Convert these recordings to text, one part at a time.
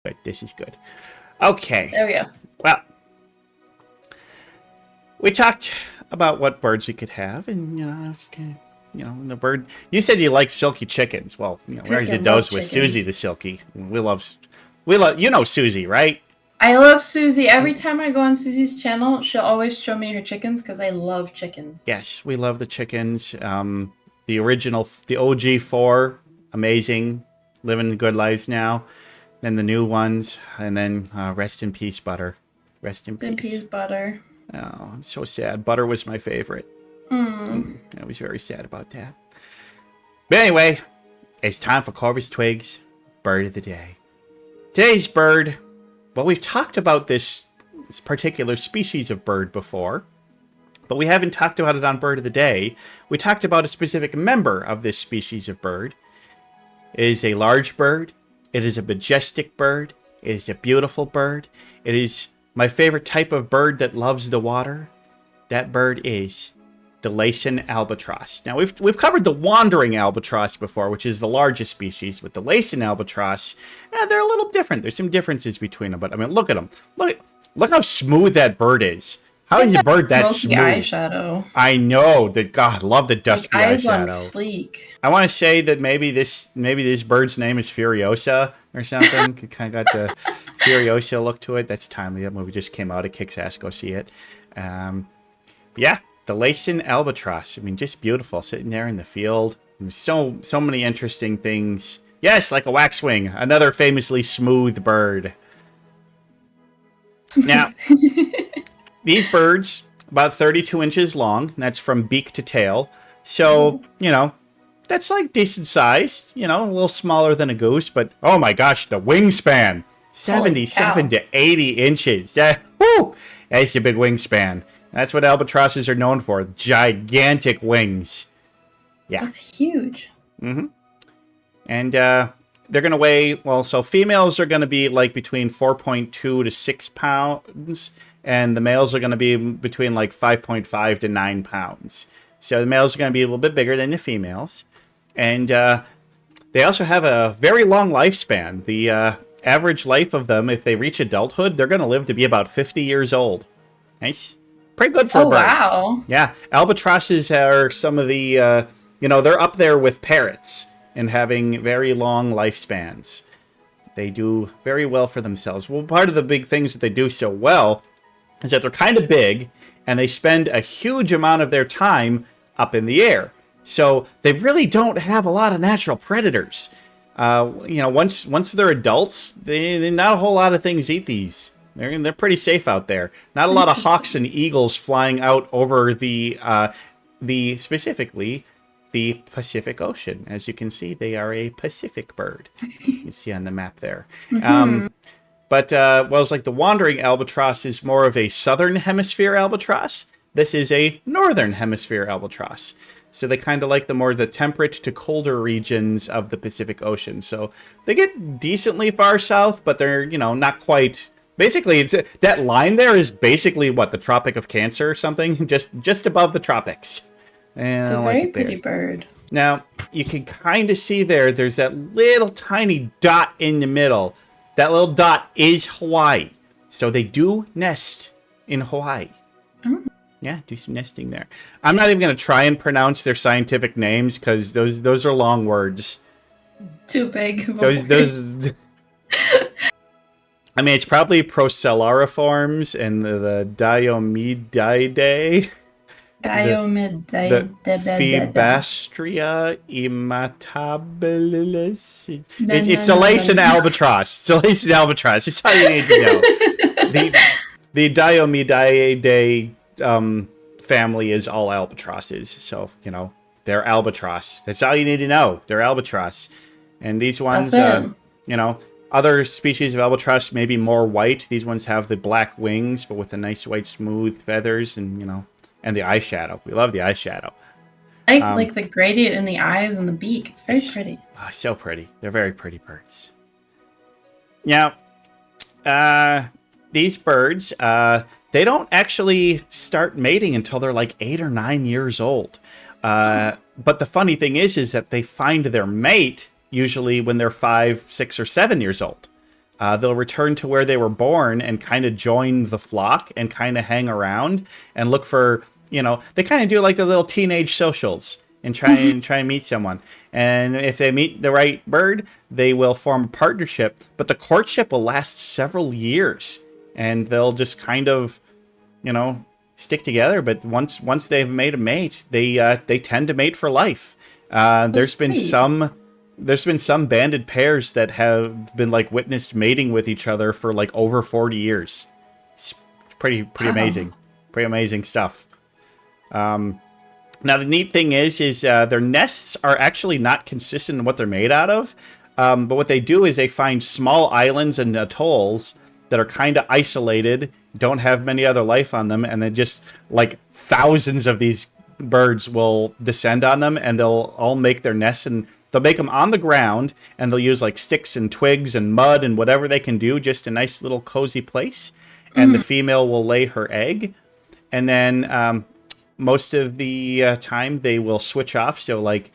But this is good. Okay. There we go. Well, we talked about what birds we could have, and the bird. You said you like silky chickens. Well, we already did those with Susie the Silky. We love. Susie, right? I love Susie. Every time I go on Susie's channel, she'll always show me her chickens because I love chickens. Yes, we love the chickens. The original, the OG4, amazing, living good lives now. Then the new ones, and then rest in peace, Butter. Rest in peace, Butter. Oh, I'm so sad. Butter was my favorite. I was very sad about that. But anyway, it's time for Corvus Twig's Bird of the Day. Today's bird, well, we've talked about this particular species of bird before, but we haven't talked about it on Bird of the Day. We talked about a specific member of this species of bird. It is a large bird. It is a majestic bird. It is a beautiful bird. It is my favorite type of bird that loves the water. That bird is the Laysan albatross. Now, we've covered the wandering albatross before, which is the largest species. With the Laysan albatross, they're a little different. There's some differences between them, but I mean, look at them. Look how smooth that bird is. How is a bird that smooth? Eyeshadow. I know that. God, love the dusky eyes eyeshadow. On fleek. I want to say that maybe this bird's name is Furiosa or something. Kind of got the Furiosa look to it. That's timely. That movie just came out. It kicks ass. Go see it. Yeah, the Laysan albatross. I mean, just beautiful, sitting there in the field. There's so many interesting things. Yes, like a waxwing, another famously smooth bird. Now, these birds about 32 inches long. That's from beak to tail. So that's like decent size. A little smaller than a goose, but oh my gosh, the wingspan, 77 to 80 inches. That's a big wingspan. That's what albatrosses are known for. Gigantic wings. Yeah. That's huge. Mm-hmm. And they're going to weigh, well, so females are going to be like between 4.2 to 6 pounds, and the males are going to be between like 5.5 to 9 pounds. So the males are going to be a little bit bigger than the females. And they also have a very long lifespan. The average life of them, if they reach adulthood, they're going to live to be about 50 years old. Nice. Pretty good for a bird. Wow. Yeah. Albatrosses are some of the, they're up there with parrots in having very long lifespans. They do very well for themselves. Well, part of the big things that they do so well is that they're kind of big, and they spend a huge amount of their time up in the air. So they really don't have a lot of natural predators. Once they're adults, not a whole lot of things eat these. They're pretty safe out there. Not a lot of hawks and eagles flying out over specifically the Pacific Ocean. As you can see, they are a Pacific bird. You can see on the map there. Mm-hmm. It's like the wandering albatross is more of a southern hemisphere albatross. This is a northern hemisphere albatross. So they kind of like the temperate to colder regions of the Pacific Ocean. So they get decently far south, but they're, not quite. Basically, that line there is basically the Tropic of Cancer or something, just above the tropics. And it's a very pretty bird. Now, you can kind of see there's that little tiny dot in the middle. That little dot is Hawaii. So they do nest in Hawaii. Oh. Yeah, do some nesting there. I'm not even going to try and pronounce their scientific names because those are long words. Too big. Those. I mean, it's probably Procellariforms and the Diomedidae. The Phibastria imatabilis. It's a Laysan albatross. It's a Laysan albatross. It's all you need to know. The Diomedidae family is all albatrosses. So, they're albatross. That's all you need to know. They're albatross. And these ones, other species of albatross may be more white. These ones have the black wings, but with the nice white smooth feathers and, and the eyeshadow. We love the eyeshadow. I like the gradient in the eyes and the beak. It's very pretty. Oh, so pretty. They're very pretty birds. Now, these birds, they don't actually start mating until they're like 8 or 9 years old. But the funny thing is that they find their mate usually when they're 5, 6, or 7 years old. they'll return to where they were born and kind of join the flock and kind of hang around and look for, they kind of do like the little teenage socials and try and meet someone. And if they meet the right bird, they will form a partnership. But the courtship will last several years, and they'll just kind of, stick together. But once they've made a mate, they tend to mate for life. There's been some banded pairs that have been like witnessed mating with each other for like over 40 years. It's pretty amazing. Pretty amazing stuff. Now the neat thing is their nests are actually not consistent in what they're made out of. But what they do is they find small islands and atolls that are kind of isolated, don't have many other life on them, and then just like thousands of these birds will descend on them, and they'll all make their nests, and they'll make them on the ground, and they'll use like sticks and twigs and mud and whatever they can do, just a nice little cozy place. And the female will lay her egg, and then most of the time they will switch off. So like,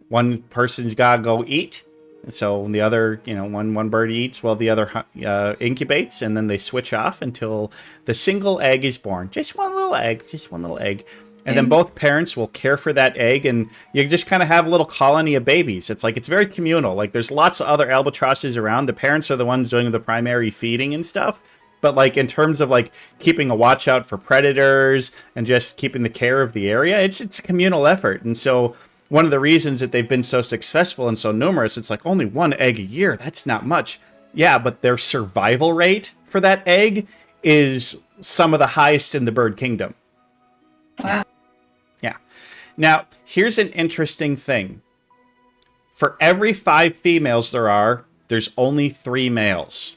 one person's gotta go eat, and so the other, one bird eats while the other incubates, and then they switch off until the single egg is born. Just one little egg. And then both parents will care for that egg, and you just kind of have a little colony of babies. It's very communal. Like, there's lots of other albatrosses around. The parents are the ones doing the primary feeding and stuff. But like in terms of like keeping a watch out for predators and just keeping the care of the area, it's a communal effort. And so one of the reasons that they've been so successful and so numerous, it's like only one egg a year. That's not much. Yeah, but their survival rate for that egg is some of the highest in the bird kingdom. Wow. Yeah. Now, here's an interesting thing. For every 5 females there's only 3 males.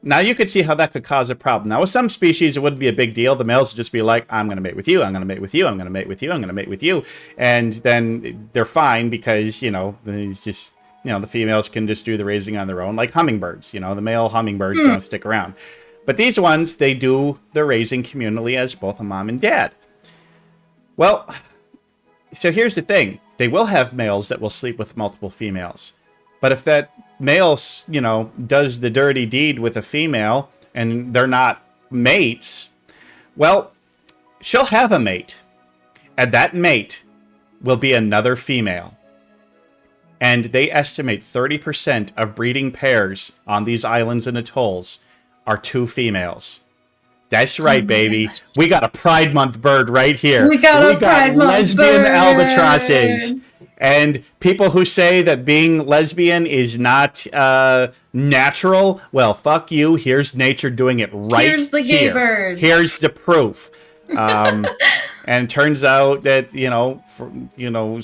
Now, you could see how that could cause a problem. Now, with some species, it wouldn't be a big deal. The males would just be like, I'm going to mate with you, I'm going to mate with you, I'm going to mate with you, I'm going to mate with you. And then they're fine because, it's just, the females can just do the raising on their own, like hummingbirds. The male hummingbirds don't stick around. But these ones, they do the raising communally as both a mom and dad. Well, so here's the thing. They will have males that will sleep with multiple females. But if that male, does the dirty deed with a female and they're not mates, well, she'll have a mate. And that mate will be another female. And they estimate 30% of breeding pairs on these islands and atolls are 2 females. That's right, baby. We got a Pride Month bird right here. We got lesbian albatrosses. And people who say that being lesbian is not natural, well, fuck you. Here's nature doing it right here. Here's the gay bird. Here's the proof. And it turns out that,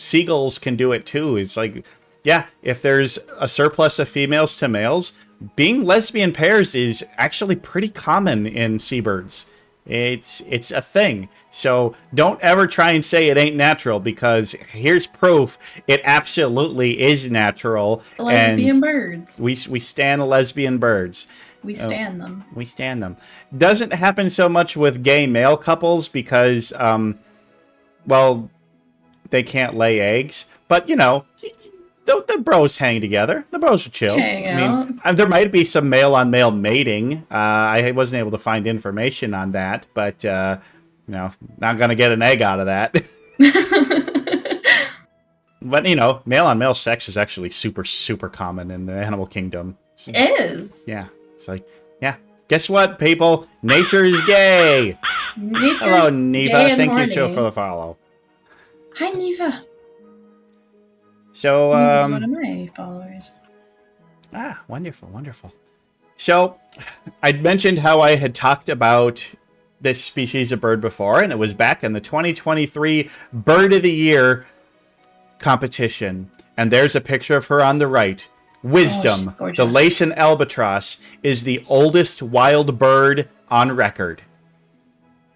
seagulls can do it too. It's like, yeah, if there's a surplus of females to males, being lesbian pairs is actually pretty common in seabirds. It's a thing. So don't ever try and say it ain't natural, because here's proof it absolutely is natural. Lesbian birds. We stan lesbian birds. We stan them. We stan them. Doesn't happen so much with gay male couples because, they can't lay eggs. But, the bros hang together. The bros are chill. There might be some male-on-male mating. I wasn't able to find information on that, but, not going to get an egg out of that. But, male-on-male sex is actually super, super common in the animal kingdom. It is. Yeah. It's like, yeah. Guess what, people? Nature is gay. Hello, Neva. Thank you so for the follow. Hi, Neva. So, one of my followers. Wonderful. So, I'd mentioned how I had talked about this species of bird before, and it was back in the 2023 Bird of the Year competition. And there's a picture of her on the right. Wisdom, the Laysan albatross, is the oldest wild bird on record.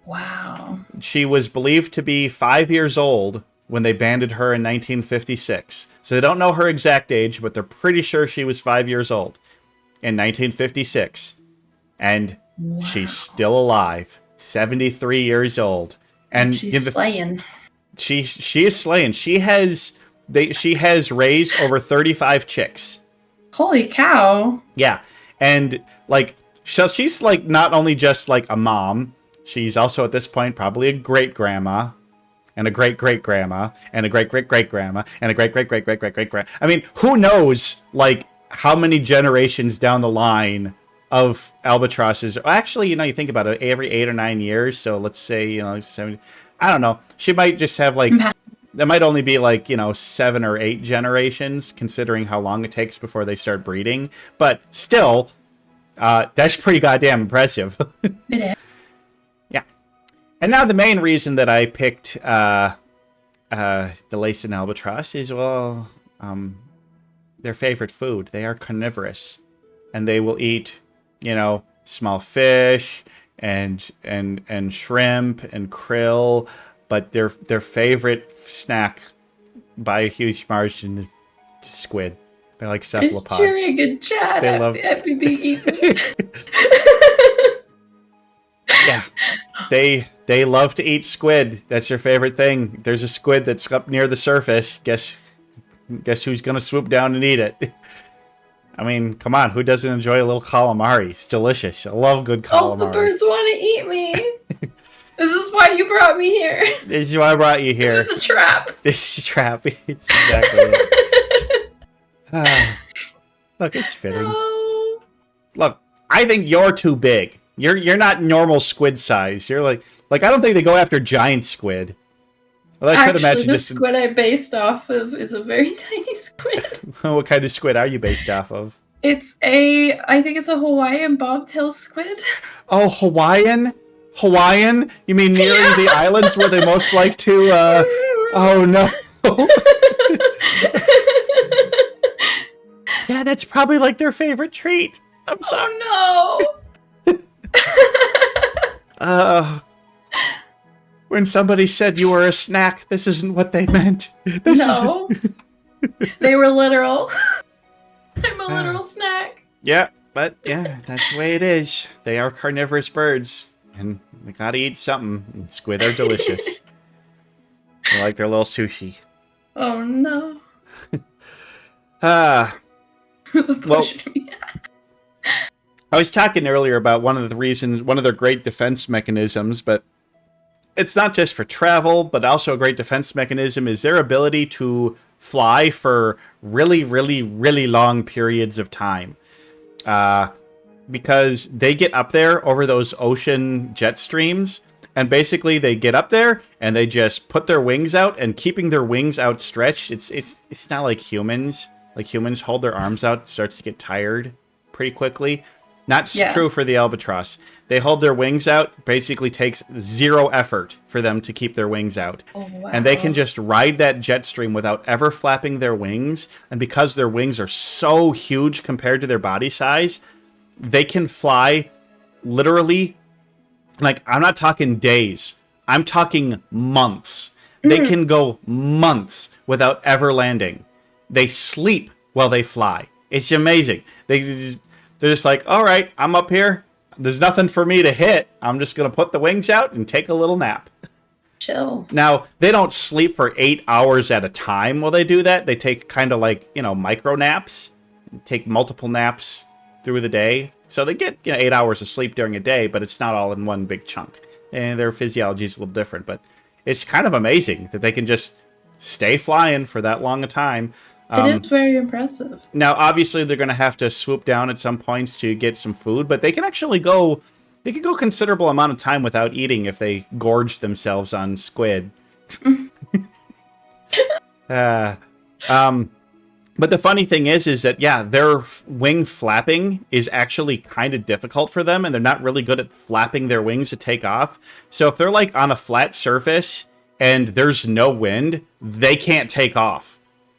Wow. She was believed to be 5 years old when they banded her in 1956. So they don't know her exact age, but they're pretty sure she was 5 years old in 1956. And she's still alive, 73 years old. And she's slaying. She is slaying. She has raised over 35 chicks. Holy cow. Yeah. And like, so she's like not only just like a mom, she's also at this point probably a great grandma and a great great grandma and a great great great grandma and a great great great great great great grand. I mean, who knows like how many generations down the line of albatrosses? Actually, you think about it, every 8 or 9 years. So let's say 70. I don't know. She might just have like. There might only be like 7 or 8 generations, considering how long it takes before they start breeding. But still, that's pretty goddamn impressive. It is. Yeah. And now the main reason that I picked the Laysan albatross is, well, their favorite food. They are carnivorous, and they will eat, small fish and shrimp and krill. But their favorite snack by a huge margin is squid. They're like cephalopods. It's doing a good job. They love being eaten. Yeah, they love to eat squid. That's their favorite thing. There's a squid that's up near the surface. Guess who's gonna swoop down and eat it? I mean, come on, who doesn't enjoy a little calamari? It's delicious. I love good calamari. All the birds want to eat me. This is why you brought me here. This is why I brought you here. This is a trap. This is a trap. It's exactly it. Look, it's fitting. No. Look, I think you're too big. You're not normal squid size. You're like I don't think they go after giant squid. Well, I could imagine the squid I based off of is a very tiny squid. What kind of squid are you based off of? I think it's a Hawaiian bobtail squid. Oh, Hawaiian? Hawaiian? You mean near the islands where they most like to, Oh, no. Yeah, that's probably like their favorite treat. I'm sorry. Oh, no. When somebody said you were a snack, this isn't what they meant. No. They were literal. I'm a literal snack. Yeah, but yeah, that's the way it is. They are carnivorous birds, and they gotta eat something. And squid are delicious. I like their little sushi. Oh no. Well, I was talking earlier about one of their great defense mechanisms, but it's not just for travel, but also a great defense mechanism is their ability to fly for really, really, really long periods of time. Because they get up there over those ocean jet streams, and basically they get up there and they just put their wings out, and keeping their wings outstretched, it's not like humans. Like humans hold their arms out, it starts to get tired pretty quickly. Not true for the albatross. They hold their wings out, basically takes zero effort for them to keep their wings out. Oh, wow. And they can just ride that jet stream without ever flapping their wings. And because their wings are so huge compared to their body size, they can fly literally, like, I'm not talking days. I'm talking months. They can go months without ever landing. They sleep while they fly. It's amazing. They're just like, all right, I'm up here. There's nothing for me to hit. I'm just going to put the wings out and take a little nap. Chill. Now, they don't sleep for 8 hours at a time while they do that. They take kind of like, micro naps. Take multiple naps through the day. So they get 8 hours of sleep during a day, but it's not all in one big chunk. And their physiology is a little different. But it's kind of amazing that they can just stay flying for that long a time. It is very impressive. Now, obviously, they're going to have to swoop down at some points to get some food, but they can actually go... They can go considerable amount of time without eating if they gorge themselves on squid. But the funny thing is that, yeah, their wing flapping is actually kind of difficult for them, and they're not really good at flapping their wings to take off. So if they're, like, on a flat surface and there's no wind, they can't take off.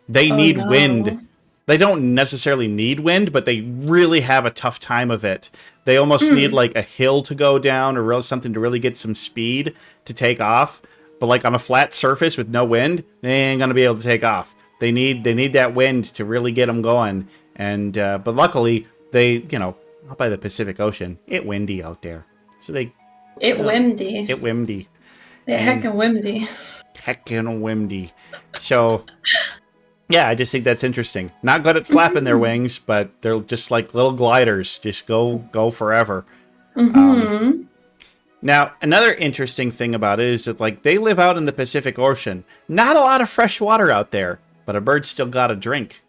They need wind. They don't necessarily need wind, but they really have a tough time of it. They almost need like a hill to go down or something to really get some speed to take off. But like on a flat surface with no wind, they ain't gonna be able to take off. They need that wind to really get them going. And but luckily they out by the Pacific Ocean, it windy out there, so they windy. It windy. Yeah, heckin' windy. Heckin' windy. So. Yeah, I just think that's interesting. Not good at flapping their wings, but they're just like little gliders. Just go forever. Mm-hmm. Now, another interesting thing about it is that like they live out in the Pacific Ocean. Not a lot of fresh water out there, but a bird's still got to drink.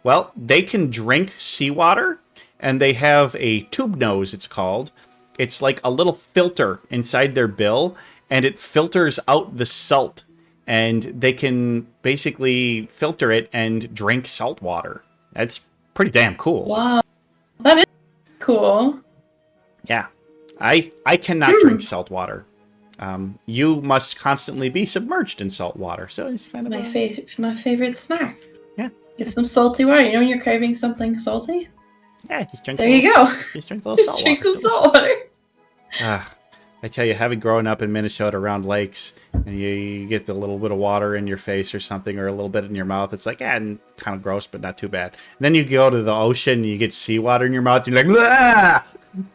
Well, they can drink seawater, and they have a tube nose, it's called. It's like a little filter inside their bill, and it filters out the salt. And they can basically filter it and drink salt water. That's pretty damn cool. Wow, that is cool. Yeah. I cannot drink salt water. You must constantly be submerged in salt water. So it's kind of my favorite snack. Yeah. Get some salty water. You know when you're craving something salty? Yeah, just drink. There you go. Just drink a little salt water. Drink some salt water. I tell you, having grown up in Minnesota around lakes, and you get the little bit of water in your face or something, or a little bit in your mouth, it's like, kind of gross, but not too bad. And then you go to the ocean, and you get seawater in your mouth, and you're like, ah!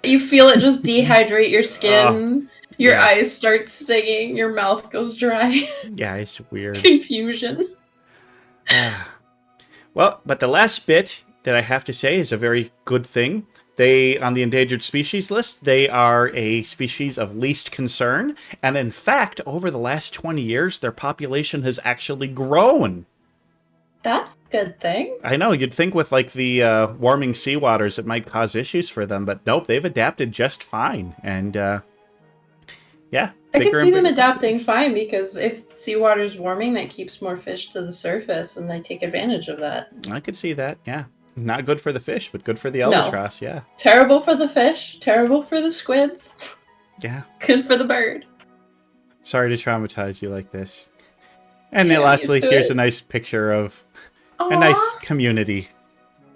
You feel it just dehydrate your skin. Your eyes start stinging. Your mouth goes dry. Yeah, it's weird. Confusion. Well, but the last bit that I have to say is a very good thing. They, on the endangered species list, they are a species of least concern. And in fact, over the last 20 years, their population has actually grown. That's a good thing. I know, you'd think with like the warming seawaters, it might cause issues for them. But nope, they've adapted just fine. And yeah. I can see them adapting fine because if seawater's warming, that keeps more fish to the surface and they take advantage of that. I could see that, yeah. Not good for the fish, but good for the albatross, yeah. Terrible for the fish, terrible for the squids. Yeah. Good for the bird. Sorry to traumatize you like this. And then lastly, here's a nice picture of a nice community.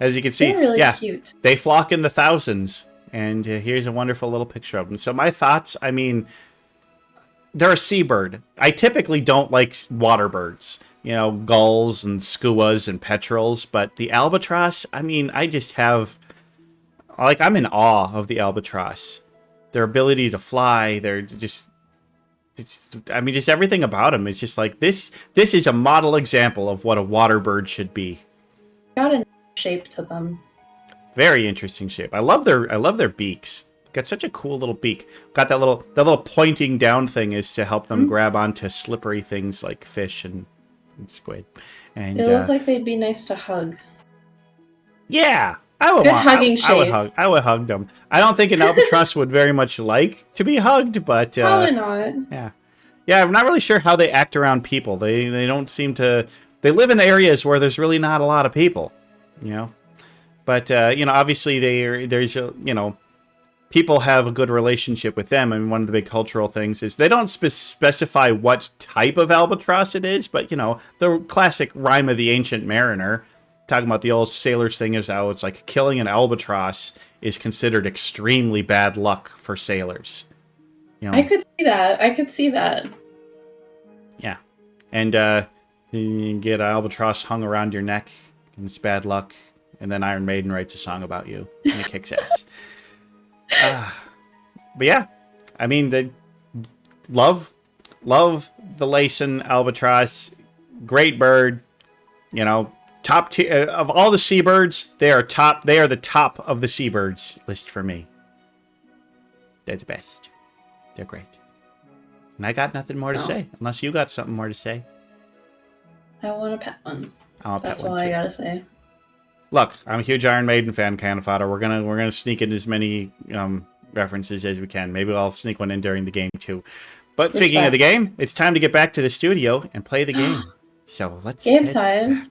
As you can see, they're really cute. They flock in the thousands. And here's a wonderful little picture of them. So my thoughts, I mean, they're a seabird. I typically don't like water birds. You know, gulls and skuas and petrels, but the albatross, I mean, I just have, like, I'm in awe of the albatross. Their ability to fly, they're just, I mean, just everything about them is just like, this is a model example of what a water bird should be. Got a shape to them. Very interesting shape. I love their beaks. Got such a cool little beak. Got that little pointing down thing is to help them grab onto slippery things like fish and squid. And they look like they'd be nice to hug. Yeah, I would. Good hugging shape. I would hug them. I don't think an albatross would very much like to be hugged, but probably not. Yeah. I'm not really sure how they act around people. They don't seem to. They live in areas where there's really not a lot of people, you know. But you know, obviously there's you know. People have a good relationship with them. I mean, one of the big cultural things is they don't specify what type of albatross it is, but, you know, the classic rhyme of the ancient mariner, talking about the old sailors thing is how it's like killing an albatross is considered extremely bad luck for sailors. You know? I could see that. Yeah. And you get an albatross hung around your neck, and it's bad luck, and then Iron Maiden writes a song about you, and it kicks ass. But yeah, I mean, they love the Laysan albatross. Great bird, you know, top tier of all the seabirds. They are the top of the seabirds list for me. They're the best. They're great. And I got nothing more to say, unless you got something more to say. I want a pet one. That's all I gotta say. Look, I'm a huge Iron Maiden fan, Can of Fodder. We're gonna sneak in as many references as we can. Maybe I'll sneak one in during the game too. But speaking of the game, it's time to get back to the studio and play the game. So let's game time.